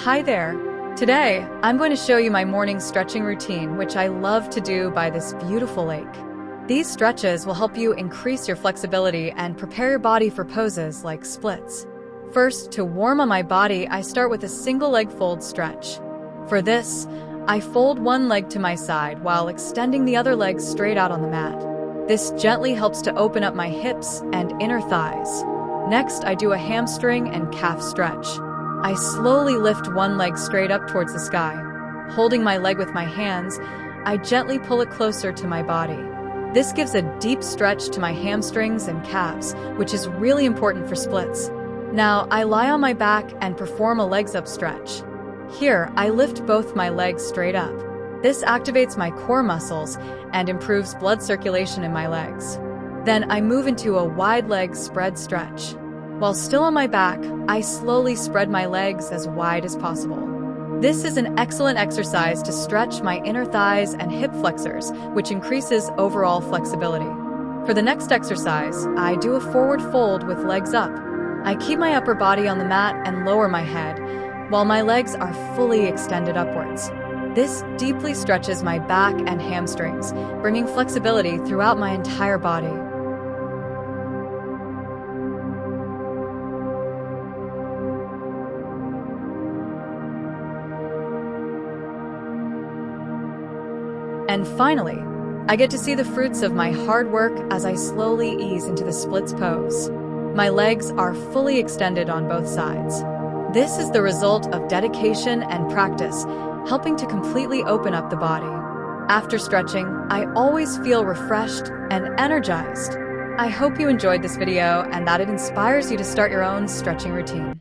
Hi there. Today, I'm going to show you my morning stretching routine, which I love to do by this beautiful lake. These stretches will help you increase your flexibility and prepare your body for poses like splits. First, to warm on my body, I start with a single leg fold stretch. For this, I fold one leg to my side while extending the other leg straight out on the mat. This gently helps to open up my hips and inner thighs. Next, I do a hamstring and calf stretch. I slowly lift one leg straight up towards the sky. Holding my leg with my hands, I gently pull it closer to my body. This gives a deep stretch to my hamstrings and calves, which is really important for splits. Now, I lie on my back and perform a legs up stretch. Here, I lift both my legs straight up. This activates my core muscles and improves blood circulation in my legs. Then I move into a wide leg spread stretch. While still on my back, I slowly spread my legs as wide as possible. This is an excellent exercise to stretch my inner thighs and hip flexors, which increases overall flexibility. For the next exercise, I do a forward fold with legs up. I keep my upper body on the mat and lower my head, while my legs are fully extended upwards. This deeply stretches my back and hamstrings, bringing flexibility throughout my entire body. And finally, I get to see the fruits of my hard work as I slowly ease into the splits pose. My legs are fully extended on both sides. This is the result of dedication and practice, helping to completely open up the body. After stretching, I always feel refreshed and energized. I hope you enjoyed this video and that it inspires you to start your own stretching routine.